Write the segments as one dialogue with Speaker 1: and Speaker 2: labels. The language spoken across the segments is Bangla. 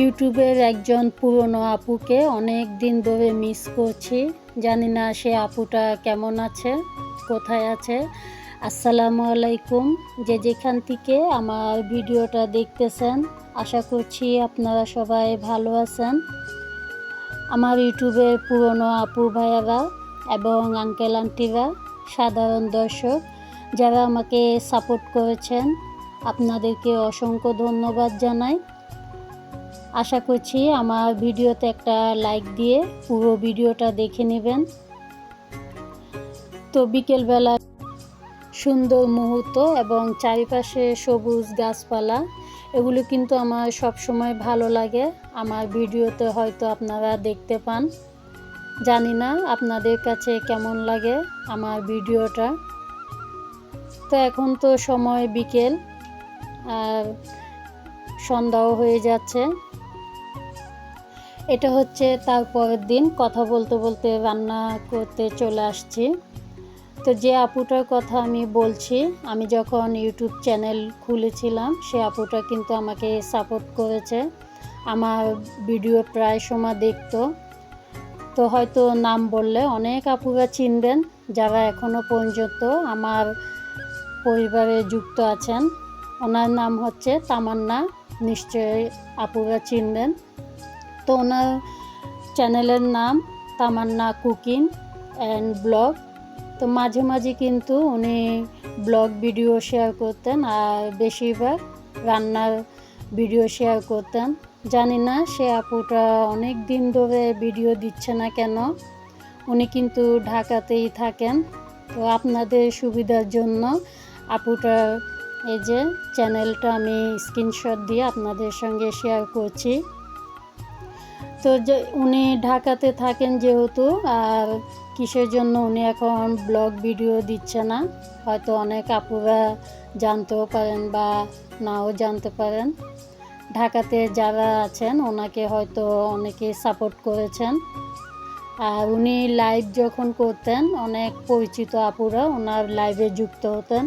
Speaker 1: ইউটিউবের একজন পুরনো আপুকে অনেক দিন ধরে মিস করছি। জানি না সে আপুটা কেমন আছে, কোথায় আছে। আসসালামু আলাইকুম। যে যেখান থেকে আমার ভিডিওটা দেখতেছেন, আশা করছি আপনারা সবাই ভালো আছেন। আমার ইউটিউবের পুরনো আপু ভাইয়ারা এবং আঙ্কেল আন্টিরা, সাধারণ দর্শক যারা আমাকে সাপোর্ট করেছেন, আপনাদেরকে অসংখ্য ধন্যবাদ জানাই। আশা করছি আমার ভিডিওতে একটা লাইক দিয়ে পুরো ভিডিওটা দেখে নেবেন। তো বিকেলবেলা সুন্দর মুহূর্ত এবং চারিপাশে সবুজ গাছপালা, এগুলো কিন্তু আমার সব সময় ভালো লাগে। আমার ভিডিওতে হয়তো আপনারা দেখতে পান, জানি না আপনাদের কাছে কেমন লাগে আমার ভিডিওটা। তো এখন তো সময় বিকেল, আর সন্ধ্যাও হয়ে যাচ্ছে। এটা হচ্ছে তারপরের দিন, কথা বলতে বলতে রান্না করতে চলে আসছি। তো যে আপুটার কথা আমি বলছি, আমি যখন ইউটিউব চ্যানেল খুলেছিলাম, সে আপুটা কিন্তু আমাকে সাপোর্ট করেছে, আমার ভিডিও প্রায় সময় দেখতো। তো হয়তো নাম বললে অনেক আপুরা চিনবেন, যারা এখনও পর্যন্ত আমার পরিবারে যুক্ত আছেন। ওনার নাম হচ্ছে তামান্না, নিশ্চয়ই আপুরা চিনবেন। তো ওনার চ্যানেলের নাম তামান্না কুকিং অ্যান্ড ব্লগ। তো মাঝে মাঝে কিন্তু উনি ব্লগ ভিডিও শেয়ার করতেন, আর বেশিরভাগ রান্নার ভিডিও শেয়ার করতেন। জানি না সে আপুটা অনেক দিন ধরে ভিডিও দিচ্ছে না কেন। উনি কিন্তু ঢাকাতেই থাকেন। তো আপনাদের সুবিধার জন্য আপুটার এই যে চ্যানেলটা আমি স্ক্রিনশট দিয়ে আপনাদের সঙ্গে শেয়ার করছি। তো যে উনি ঢাকাতে থাকেন যেহেতু, আর কিসের জন্য উনি এখন ব্লগ ভিডিও দিচ্ছে না, হয়তো অনেক আপুরা জানতেও পারেন বা নাও জানতে পারেন। ঢাকাতে যারা আছেন ওনাকে হয়তো অনেকে সাপোর্ট করেছেন। আর উনি লাইভ যখন করতেন, অনেক পরিচিত আপুরা ওনার লাইভে যুক্ত হতেন।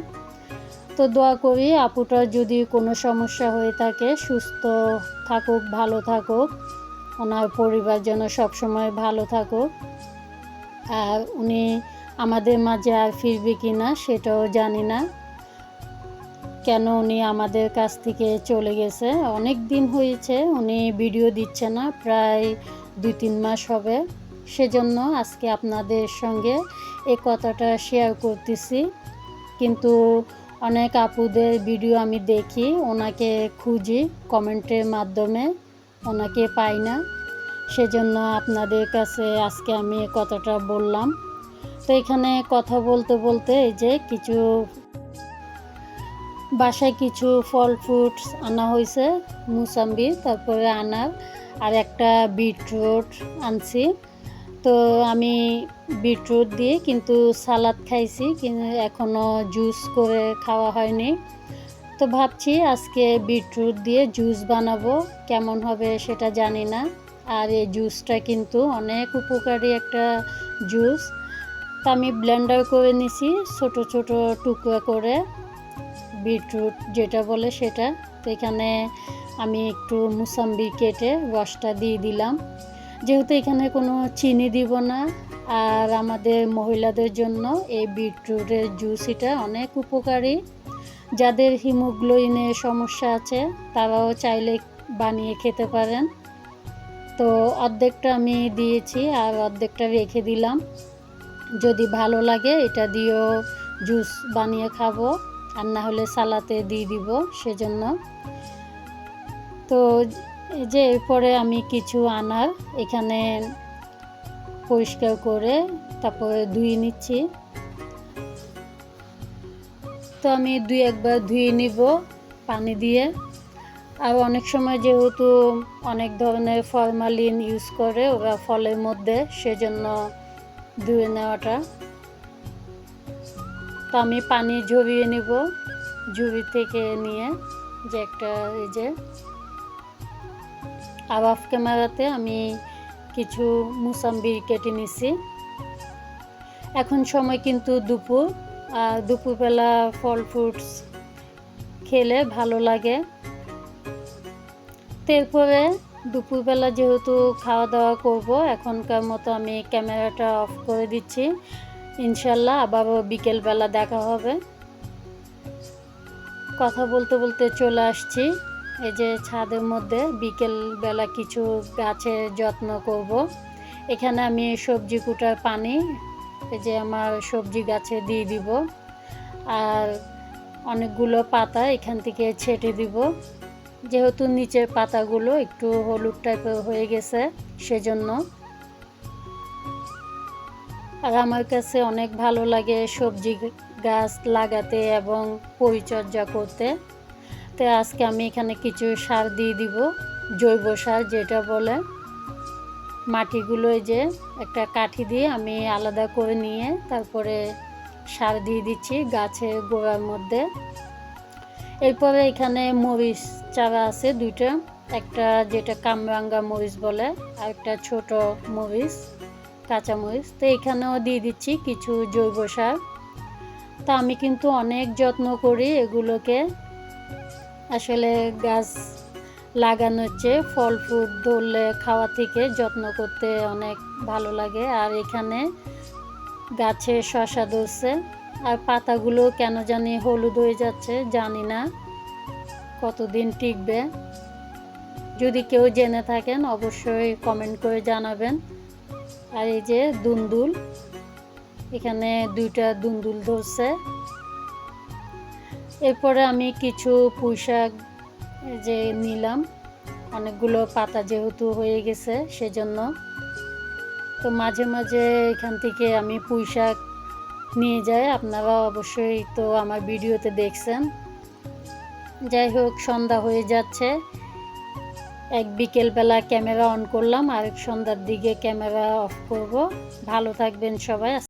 Speaker 1: তো দোয়া করি আপুটার যদি কোনো সমস্যা হয়ে থাকে, সুস্থ থাকুক, ভালো থাকুক, ওনার পরিবার যেন সবসময় ভালো থাকুক। আর উনি আমাদের মাঝে আর ফিরবে কি না সেটাও জানি না, কেন উনি আমাদের কাছ থেকে চলে গেছে। অনেক দিন হয়েছে উনি ভিডিও দিচ্ছে না, প্রায় 2-3 মাস হবে। সেজন্য আজকে আপনাদের সঙ্গে এই কথাটা শেয়ার করতেছি। কিন্তু অনেক আপুদের ভিডিও আমি দেখি, ওনাকে খুঁজি কমেন্টের মাধ্যমে, ওনাকে পাই না। সেজন্য আপনাদের কাছে আজকে আমি কথাটা বললাম। তো এখানে কথা বলতে বলতে এই যে কিছু বাসায় কিছু ফল ফ্রুটস আনা হয়েছে, মুসাম্বি, তারপরে আনার, আর একটা বিটরুট আনছি। তো আমি বিটরুট দিয়ে কিন্তু সালাদ খাইছি, কিন্তু এখনও জুস করে খাওয়া হয়নি। তো ভাবছি আজকে বিটরুট দিয়ে জুস বানাবো, কেমন হবে সেটা জানি না। আর এই জুসটা কিন্তু অনেক উপকারী একটা জুস। তো আমি ব্লেন্ডার করে নিছি ছোট ছোট টুকরা করে, বিটরুট যেটা বলে সেটা। তো এখানে আমি একটু মুসাম্বি কেটে রসটা দিয়ে দিলাম, যেহেতু এখানে কোনো চিনি দিব না। আর আমাদের মহিলাদের জন্য এই বিটরুটের জুস এটা অনেক উপকারী। যাদের হিমোগ্লোবিনের সমস্যা আছে তারাও চাইলে বানিয়ে খেতে পারেন। তো অর্ধেকটা আমি দিয়েছি আর অর্ধেকটা রেখে দিলাম, যদি ভালো লাগে এটা দিয়েও জুস বানিয়ে খাবো, আর না হলে সালাতে দিয়ে দিব সেজন্য। তো এই যে এরপরে আমি কিছু আনার এখানে পরিষ্কার করে তারপরে ধুয়ে নিচ্ছি। তো আমি 2-1 বার ধুয়ে নিব পানি দিয়ে। আর অনেক সময় যেহেতু অনেক ধরনের ফরমালিন ইউজ করে ওরা ফলের মধ্যে, সেজন্য ধুয়ে নেওয়াটা। তো আমি পানি ঝরিয়ে নিব ঝুড়ি থেকে নিয়ে, যে একটা এই যে। আর অফ ক্যামেরাতে আমি কিছু মুসাম্বি কেটে নিছি। এখন সময় কিন্তু দুপুর, আর দুপুরবেলা ফল ফ্রুটস খেলে ভালো লাগে। এরপরে দুপুরবেলা যেহেতু খাওয়া দাওয়া করব, এখনকার মতো আমি ক্যামেরাটা অফ করে দিচ্ছি। ইনশাল্লাহ আবারও বিকেলবেলা দেখা হবে। কথা বলতে বলতে চলে আসছি এই যে ছাদের মধ্যে। বিকেলবেলা কিছু গাছের যত্ন করব। এখানে আমি সবজি কুটার পানি এই যে আমার সবজি গাছে দিয়ে দিব, আর অনেকগুলো পাতা এখান থেকে ছেটে দিব, যেহেতু নিচের পাতাগুলো একটু হলুদ টাইপের হয়ে গেছে সেজন্য। আর আমার কাছে অনেক ভালো লাগে সবজি গাছ লাগাতে এবং পরিচর্যা করতে। তো আজকে আমি এখানে কিছু সার দিয়ে দিব, জৈব সার যেটা বলে। মাটিগুলো এই যে একটা কাঠি দিয়ে আমি আলাদা করে নিয়ে তারপরে সার দিয়ে দিচ্ছি গাছের গোড়ার মধ্যে। এরপরে এখানে মরিচ চারা আছে দুইটা, একটা যেটা কামরাঙ্গা মরিচ বলে আর একটা ছোট মরিচ, কাঁচা মরিচ। তো এখানেও দিয়ে দিচ্ছি কিছু জৈব সার। তা আমি কিন্তু অনেক যত্ন করি এগুলোকে। আসলে গাছ লাগানোর চেয়ে ফল ফ্রুট ধরলে খাওয়া থেকে যত্ন করতে অনেক ভালো লাগে। আর এখানে গাছে শসা ধরছে, আর পাতাগুলো কেন জানি হলুদ হয়ে যাচ্ছে, জানি না কতদিন টিকবে। যদি কেউ জেনে থাকেন অবশ্যই কমেন্ট করে জানাবেন। আর এই যে দুন্দুল, এখানে দুইটা দুন্দুল ধরছে। এরপরে আমি কিছু পুঁইশাক যে নিলাম, অনেকগুলো পাতা যেহেতু হয়ে গেছে সেজন্য। তো মাঝে মাঝে এখান থেকে আমি পুঁইশাক নিয়ে যাই, আপনারা অবশ্যই তো আমার ভিডিওতে দেখছেন। যাই হোক, সন্ধ্যা হয়ে যাচ্ছে। এক বিকেলবেলা ক্যামেরা অন করলাম, আরেক সন্ধ্যার দিকে ক্যামেরা অফ করব। ভালো থাকবেন সবাই।